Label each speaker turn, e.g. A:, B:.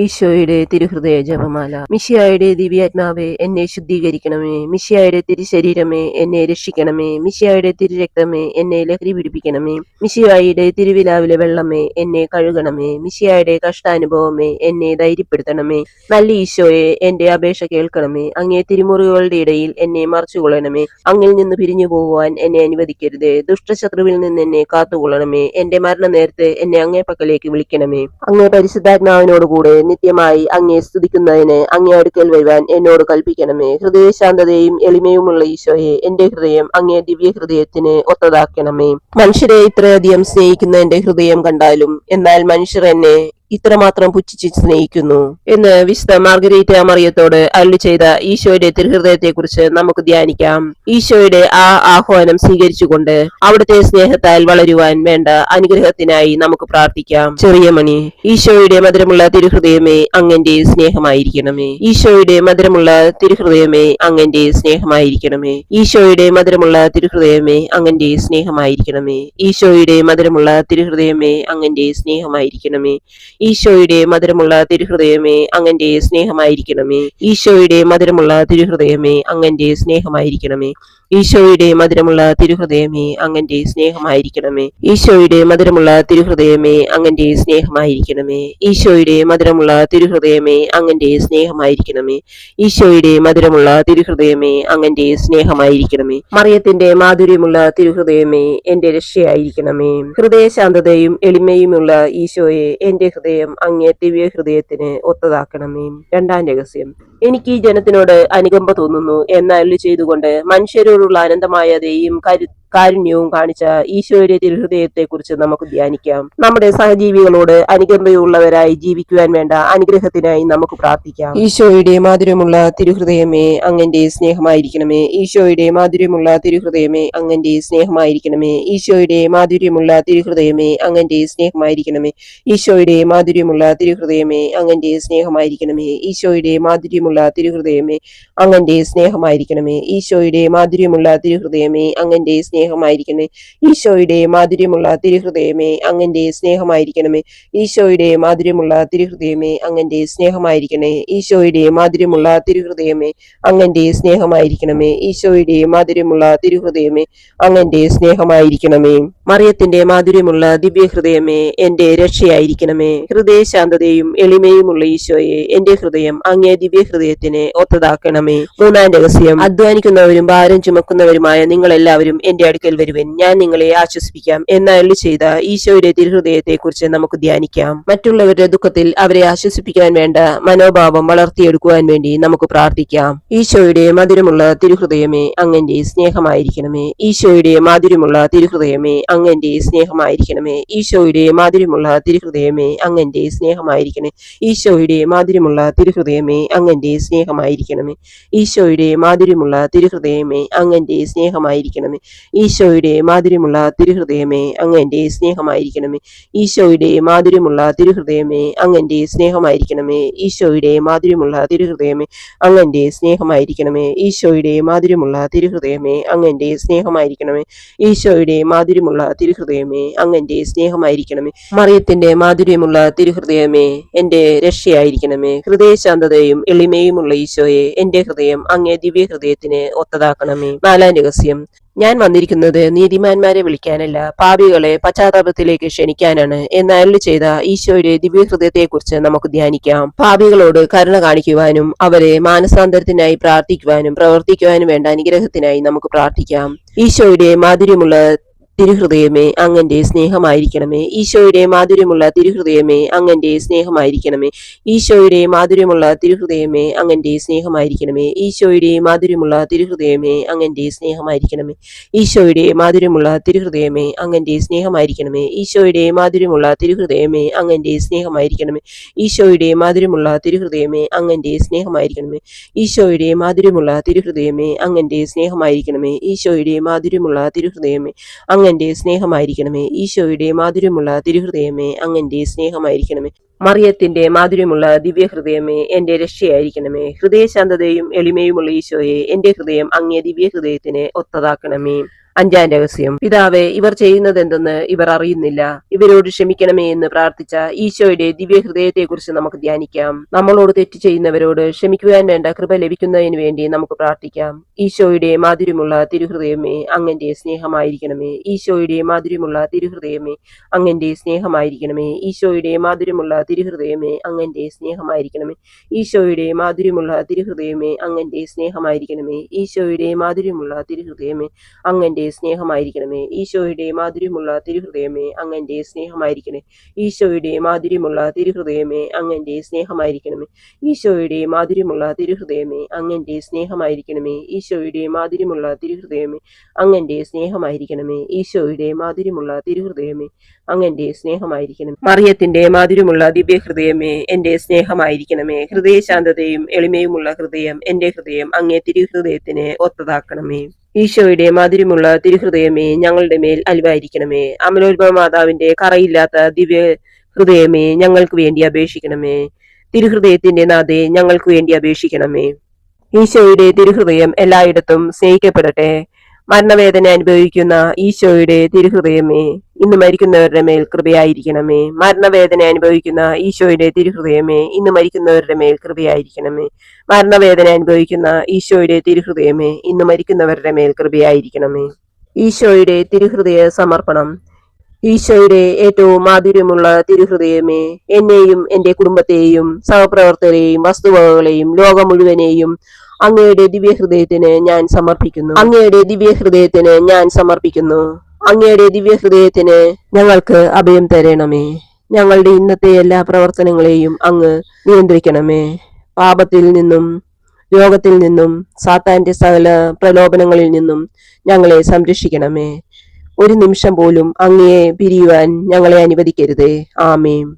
A: ഈശോയുടെ തിരുഹൃദയ ജപമാല. മിശിഹായുടെ ദിവ്യാത്മാവേ, എന്നെ ശുദ്ധീകരിക്കണമേ. മിശിഹായുടെ തിരുശരീരമേ, എന്നെ രക്ഷിക്കണമേ. മിശിഹായുടെ തിരുരക്തമേ, എന്നെ ലഹരി പിടിപ്പിക്കണമേ. മിശിഹായുടെ തിരുവിലാവിലെ വെള്ളമേ, എന്നെ കഴുകണമേ. മിശിഹായുടെ കഷ്ടാനുഭവമേ, എന്നെ ധൈര്യപ്പെടുത്തണമേ. നല്ല ഈശോയെ, എന്റെ അപേക്ഷ കേൾക്കണമേ. അങ്ങേ തിരുമുറികളുടെ ഇടയിൽ എന്നെ മറച്ചുകൊള്ളണമേ. അങ്ങിൽ നിന്ന് പിരിഞ്ഞു പോകുവാൻ എന്നെ അനുവദിക്കരുതേ. ദുഷ്ടശത്രുവിൽ നിന്ന് എന്നെ കാത്തുകൊള്ളണമേ. എന്റെ മരണനേരത്ത് എന്നെ അങ്ങേ പക്കലേക്ക് വിളിക്കണമേ. അങ്ങേ പരിശുദ്ധാത്മാവിനോടുകൂടെ നിത്യമായി അങ്ങേ സ്തുതിക്കുന്നതിന് അങ്ങേ അടുക്കൽ വരുവാൻ എന്നോട് കൽപ്പിക്കണമേ. ഹൃദയശാന്തതയും എളിമയുമുള്ള ഈശോയെ, എന്റെ ഹൃദയം അങ്ങേ ദിവ്യ ഹൃദയത്തിന് ഒത്തതാക്കണമേ. മനുഷ്യരെ ഇത്രയധികം സ്നേഹിക്കുന്ന എന്റെ ഹൃദയം കണ്ടാലും എന്നാൽ മനുഷ്യർ എന്നെ ഇത്രമാത്രം പുച്ഛിച്ച് സ്നേഹിക്കുന്നു എന്ന് വിശുദ്ധ മാർഗരീറ്റ മറിയത്തോട് അരുളി ചെയ്ത ഈശോയുടെ തിരുഹൃദയത്തെ കുറിച്ച് നമുക്ക് ധ്യാനിക്കാം. ഈശോയുടെ ആ ആഹ്വാനം സ്വീകരിച്ചുകൊണ്ട് അവിടുത്തെ സ്നേഹത്താൽ വളരുവാൻ വേണ്ട അനുഗ്രഹത്തിനായി നമുക്ക് പ്രാർത്ഥിക്കാം. ചെറിയ മണി, ഈശോയുടെ മധുരമുള്ള തിരുഹൃദയമേ, അങ്ങന്റെ സ്നേഹമായിരിക്കണമേ. ഈശോയുടെ മധുരമുള്ള തിരുഹൃദയമേ, അങ്ങന്റെ സ്നേഹമായിരിക്കണമേ. ഈശോയുടെ മധുരമുള്ള തിരുഹൃദയമേ, അങ്ങന്റെ സ്നേഹമായിരിക്കണമേ. ഈശോയുടെ മധുരമുള്ള തിരുഹൃദയമേ, അങ്ങന്റെ സ്നേഹമായിരിക്കണമേ. ഈശോയുടെ മധുരമുള്ള തിരുഹൃദയമേ, അങ്ങന്റെ സ്നേഹമായിരിക്കണമേ. ഈശോയുടെ മധുരമുള്ള തിരുഹൃദയമേ, അങ്ങന്റെ സ്നേഹമായിരിക്കണമേ. ഈശോയുടെ മധുരമുള്ള തിരുഹൃദയമേ, അങ്ങന്റെ സ്നേഹമായിരിക്കണമേ. ഈശോയുടെ മധുരമുള്ള തിരുഹൃദയമേ, അങ്ങന്റെ സ്നേഹമായിരിക്കണമേ. ഈശോയുടെ മധുരമുള്ള തിരുഹൃദയമേ, അങ്ങന്റെ സ്നേഹമായിരിക്കണമേ. ഈശോയുടെ മധുരമുള്ള തിരുഹൃദയമേ, അങ്ങന്റെ സ്നേഹമായിരിക്കണമേ. മറിയത്തിന്റെ മാധുര്യമുള്ള തിരുഹൃദയമേ, എന്റെ രക്ഷയായിരിക്കണമേ. ഹൃദയശാന്തതയും എളിമയുമുള്ള ഈശോയെ, എന്റെ ഹൃദയം അങ്ങേ ദിവ്യ ഹൃദയത്തിന് ഒത്തതാക്കണമേ. രണ്ടാം രഹസ്യം. എനിക്ക് ഈ ജനത്തിനോട് അനുകമ്പ തോന്നുന്നു എന്നരുളി ചെയ്തുകൊണ്ട് മനുഷ്യരോടുള്ള അനന്തമായ ദയയും കാരുണ്യവും കാണിച്ച ഈശോയുടെ തിരുഹൃദയത്തെ കുറിച്ച് നമുക്ക് ധ്യാനിക്കാം. നമ്മുടെ സഹജീവികളോട് അനുകമ്പയുള്ളവരായി ജീവിക്കുവാൻ വേണ്ട അനുഗ്രഹത്തിനായി നമുക്ക് പ്രാർത്ഥിക്കാം. ഈശോയുടെ മാധുര്യമുള്ള തിരുഹൃദയമേ, അങ്ങന്റെ സ്നേഹമായിരിക്കണമേ. ഈശോയുടെ മാധുര്യമുള്ള തിരുഹൃദയമേ, അങ്ങന്റെ സ്നേഹമായിരിക്കണമേ. ഈശോയുടെ മാധുര്യമുള്ള തിരുഹൃദയമേ, അങ്ങന്റെ സ്നേഹമായിരിക്കണമേ. ഈശോയുടെ മാധുര്യമുള്ള തിരുഹൃദയമേ, അങ്ങന്റെ സ്നേഹമായിരിക്കണമേ. ഈശോയുടെ മാധുര്യമുള്ള തിരുഹൃദയമേ, അങ്ങന്റെ സ്നേഹമായിരിക്കണമേ. ഈശോയുടെ മാധുര്യമുള്ള തിരുഹൃദയമേ, അങ്ങന്റെ സ്നേഹമായിരിക്കണമേ. ഈശോയുടെ മാധുര്യമുള്ള തിരുഹൃദയമേ, അങ്ങന്റെ സ്നേഹമായിരിക്കണമേ. ഈശോയുടെ മാധുര്യമുള്ള തിരുഹൃദയമേ, അങ്ങന്റെ സ്നേഹമായിരിക്കണേ. ഈശോയുടെ മാധുര്യമുള്ള തിരുഹൃദയമേ, അങ്ങന്റെ സ്നേഹമായിരിക്കണമേ. ഈശോയുടെ മാധുര്യമുള്ള തിരുഹൃദയമേ, അങ്ങന്റെ സ്നേഹമായിരിക്കണമേ. മറിയത്തിന്റെ മാധുര്യമുള്ള ദിവ്യഹൃദയമേ, എന്റെ രക്ഷയായിരിക്കണമേ. ഹൃദയശാന്തതയും എളിമയുമുള്ള ഈശോയെ, എന്റെ ഹൃദയം അങ്ങേ ദിവ്യഹൃദയത്തിന് ഒത്തതാക്കണമേ. മൂന്നാം രഹസ്യം. അധ്വാനിക്കുന്നവരും ഭാരം ചുമക്കുന്നവരുമായ നിങ്ങളെല്ലാവരും എന്റെ അടുക്കൽ വരുവൻ, ഞാൻ നിങ്ങളെ ആശ്വസിപ്പിക്കാം എന്നരുളി ചെയ്ത ഈശോയുടെ തിരുഹൃദയത്തെ കുറിച്ച് നമുക്ക് ധ്യാനിക്കാം. മറ്റുള്ളവരുടെ ദുഃഖത്തിൽ അവരെ ആശ്വസിപ്പിക്കാൻ വേണ്ട മനോഭാവം വളർത്തിയെടുക്കുവാൻ വേണ്ടി നമുക്ക് പ്രാർത്ഥിക്കാം. ഈശോയുടെ മധുരമുള്ള തിരുഹൃദയമേ, അങ്ങന്റെ സ്നേഹമായിരിക്കണമേ. ഈശോയുടെ മാധുര്യമുള്ള തിരുഹൃദയമേ, അങ്ങന്റെ സ്നേഹമായിരിക്കണമേ. ഈശോയുടെ മാധുര്യമുള്ള തിരുഹൃദയമേ, അങ്ങന്റെ സ്നേഹമായിരിക്കണേ. ഈശോയുടെ മാധുര്യമുള്ള തിരുഹൃദയമേ, അങ്ങന്റെ സ്നേഹമായിരിക്കണമേ. ഈശോയുടെ മാധുര്യമുള്ള തിരുഹൃദയമേ, അങ്ങന്റെ സ്നേഹമായിരിക്കണമേ. ഈശോയുടെ മാധുര്യമുള്ള തിരുഹൃദയമേ, അങ്ങന്റെ സ്നേഹമായിരിക്കണമേ. ഈശോയുടെ മാധുര്യമുള്ള തിരുഹൃദയമേ, അങ്ങന്റെ സ്നേഹമായിരിക്കണമേ. ഈശോയുടെ മാധുര്യമുള്ള തിരുഹൃദയമേ, അങ്ങന്റെ സ്നേഹമായിരിക്കണമേ. ഈശോയുടെ മാധുര്യമുള്ള തിരുഹൃദയമേ, അങ്ങന്റെ സ്നേഹമായിരിക്കണമേ. ഈശോയുടെ മാധുര്യമുള്ള തിരുഹൃദയമേ, അങ്ങന്റെ സ്നേഹമായിരിക്കണമേ. മറിയത്തിന്റെ മാധുര്യമുള്ള തിരുഹൃദയമേ, എന്റെ രക്ഷയായിരിക്കണമേ. ഹൃദയശാന്തതയും എളിമയുമുള്ള ഈശോയെ, എന്റെ ഹൃദയം അങ്ങേ ദിവ്യ ഹൃദയത്തിന് ഒത്തതാക്കണമേ. നാലാം രഹസ്യം. ഞാൻ വന്നിരിക്കുന്നത് നീതിമാന്മാരെ വിളിക്കാനല്ല, പാപികളെ പശ്ചാത്താപത്തിലേക്ക് ക്ഷണിക്കാനാണ് എന്നരുളി ചെയ്ത ഈശോയുടെ ദിവ്യഹൃദയത്തെ കുറിച്ച് നമുക്ക് ധ്യാനിക്കാം. പാപികളോട് കരുണ കാണിക്കുവാനും അവരെ മാനസാന്തരത്തിനായി പ്രാർത്ഥിക്കുവാനും പ്രവർത്തിക്കുവാനും വേണ്ട അനുഗ്രഹത്തിനായി നമുക്ക് പ്രാർത്ഥിക്കാം. ഈശോയുടെ മാധുര്യമുള്ള തിരുഹൃദയമേ, അങ്ങന്റെ സ്നേഹമായിരിക്കണമേ. ഈശോയുടെ മാധുര്യമുള്ള തിരുഹൃദയമേ, അങ്ങന്റെ സ്നേഹമായിരിക്കണമേ. ഈശോയുടെ മാധുര്യമുള്ള തിരുഹൃദയമേ, അങ്ങന്റെ സ്നേഹമായിരിക്കണമേ. ഈശോയുടെ മാധുര്യമുള്ള തിരുഹൃദയമേ, അങ്ങന്റെ സ്നേഹമായിരിക്കണമേ. ഈശോയുടെ മാധുര്യമുള്ള തിരുഹൃദയമേ, അങ്ങന്റെ സ്നേഹമായിരിക്കണമേ. ഈശോയുടെ മാധുര്യമുള്ള തിരുഹൃദയമേ, അങ്ങന്റെ സ്നേഹമായിരിക്കണമേ. ഈശോയുടെ മാധുര്യമുള്ള തിരുഹൃദയമേ, അങ്ങന്റെ സ്നേഹമായിരിക്കണമേ. ഈശോയുടെ മാധുര്യമുള്ള തിരുഹൃദയമേ, അങ്ങന്റെ സ്നേഹമായിരിക്കണമേ. ഈശോയുടെ മാധുര്യമുള്ള തിരുഹൃദയമേ, അങ്ങന്റെ സ്നേഹമായിരിക്കണമേ. ഈശോയുടെ മാധുര്യമുള്ള തിരുഹൃദയമേ, അങ്ങന്റെ സ്നേഹമായിരിക്കണമേ. മറിയത്തിന്റെ മാധുര്യമുള്ള ദിവ്യഹൃദയമേ, എന്റെ രക്ഷയായിരിക്കണമേ. ഹൃദയശാന്തതയും എളിമയുമുള്ള ഈശോയെ, എന്റെ ഹൃദയം അങ്ങേ ദിവ്യഹൃദയത്തിന് ഒത്തതാക്കണമേ. അഞ്ചാം രഹസ്യം. പിതാവേ, ഇവർ ചെയ്യുന്നതെന്തെന്ന് ഇവർ അറിയുന്നില്ല, ഇവരോട് ക്ഷമിക്കണമേ എന്ന് പ്രാർത്ഥിച്ച ഈശോയുടെ ദിവ്യഹൃദയത്തെക്കുറിച്ച് നമുക്ക് ധ്യാനിക്കാം. നമ്മളോട് തെറ്റ് ചെയ്യുന്നവരോട് ക്ഷമിക്കുവാൻ വേണ്ട കൃപ ലഭിക്കുന്നതിന് വേണ്ടി നമുക്ക് പ്രാർത്ഥിക്കാം. ഈശോയുടെ മാധുര്യമുള്ള തിരുഹൃദയമേ, അങ്ങന്റെ സ്നേഹമായിരിക്കണമേ. ഈശോയുടെ മാധുര്യമുള്ള തിരുഹൃദയമേ, അങ്ങന്റെ സ്നേഹമായിരിക്കണമേ. ഈശോയുടെ മാധുര്യമുള്ള തിരുഹൃദയമേ, അങ്ങന്റെ സ്നേഹമായിരിക്കണമേ. ഈശോയുടെ മാധുര്യമുള്ള തിരുഹൃദയമേ, അങ്ങന്റെ സ്നേഹമായിരിക്കണമേ. ഈശോയുടെ മാധുര്യമുള്ള തിരുഹൃദയമേ, അങ്ങന്റെ സ്നേഹമായിരിക്കണമേ. ഈശോയുടെ മാധുര്യമുള്ള തിരുഹൃദയമേ, അങ്ങന്റെ സ്നേഹമായിരിക്കണേ. ഈശോയുടെ മാധുര്യമുള്ള തിരുഹൃദയമേ, അങ്ങന്റെ സ്നേഹമായിരിക്കണമേ. ഈശോയുടെ മാധുര്യമുള്ള തിരുഹൃദയമേ, അങ്ങന്റെ സ്നേഹമായിരിക്കണമേ. ഈശോയുടെ മാധുര്യമുള്ള തിരുഹൃദയമേ, അങ്ങന്റെ സ്നേഹമായിരിക്കണമേ. ഈശോയുടെ മാധുര്യമുള്ള തിരുഹൃദയമേ, അങ്ങന്റെ സ്നേഹമായിരിക്കണമേ. മറിയത്തിന്റെ മാധുര്യമുള്ള ദിവ്യഹൃദയമേ, എന്റെ സ്നേഹമായിരിക്കണമേ. ഹൃദയശാന്തതയും എളിമയുമുള്ള ഹൃദയം എന്റെ ഹൃദയം അങ്ങേ തിരുഹൃദയത്തിന് ഒത്തതാക്കണമേ. ഈശോയുടെ മാധുര്യമുള്ള തിരുഹൃദയമേ, ഞങ്ങളുടെ മേൽ അലിവായിരിക്കണമേ. അമലോത്ഭവ മാതാവിന്റെ കറയില്ലാത്ത ദിവ്യ ഹൃദയമേ, ഞങ്ങൾക്ക് വേണ്ടി അപേക്ഷിക്കണമേ. തിരുഹൃദയത്തിന്റെ നാഥേ, ഞങ്ങൾക്ക് വേണ്ടി അപേക്ഷിക്കണമേ. ഈശോയുടെ തിരുഹൃദയം എല്ലായിടത്തും സ്നേഹിക്കപ്പെടട്ടെ. മരണവേദന അനുഭവിക്കുന്ന ഈശോയുടെ തിരുഹൃദയമേ, ഇന്ന് മരിക്കുന്നവരുടെ മേൽ കൃപയായിരിക്കണമേ. മരണവേദന അനുഭവിക്കുന്ന ഈശോയുടെ തിരുഹൃദയമേ, ഇന്ന് മരിക്കുന്നവരുടെ മേൽ കൃപയായിരിക്കണമേ. മരണവേദന അനുഭവിക്കുന്ന ഈശോയുടെ തിരുഹൃദയമേ, ഇന്ന് മരിക്കുന്നവരുടെ മേൽ കൃപയായിരിക്കണമേ. ഈശോയുടെ തിരുഹൃദയ സമർപ്പണം. ഈശോയുടെ ഏറ്റവും മാധുര്യമുള്ള തിരുഹൃദയമേ, എന്നെയും എന്റെ കുടുംബത്തെയും സഹപ്രവർത്തകരെയും വസ്തുവകകളെയും ലോകം മുഴുവനെയും അങ്ങയുടെ ദിവ്യഹൃദയത്തിന് ഞാൻ സമർപ്പിക്കുന്നു. അങ്ങയുടെ ദിവ്യഹൃദയത്തിന് ഞാൻ സമർപ്പിക്കുന്നു. അങ്ങയുടെ ദിവ്യഹൃദയത്തിന് ഞങ്ങൾക്ക് അഭയം തരണമേ. ഞങ്ങളുടെ ഇന്നത്തെ എല്ലാ പ്രവർത്തനങ്ങളെയും അങ്ങ് നിയന്ത്രിക്കണമേ. പാപത്തിൽ നിന്നും രോഗത്തിൽ നിന്നും സാത്താന്റെ സകല പ്രലോഭനങ്ങളിൽ നിന്നും ഞങ്ങളെ സംരക്ഷിക്കണമേ. ഒരു നിമിഷം പോലും അങ്ങയെ പിരിയുവാൻ ഞങ്ങളെ അനുവദിക്കരുതേ. ആമേൻ.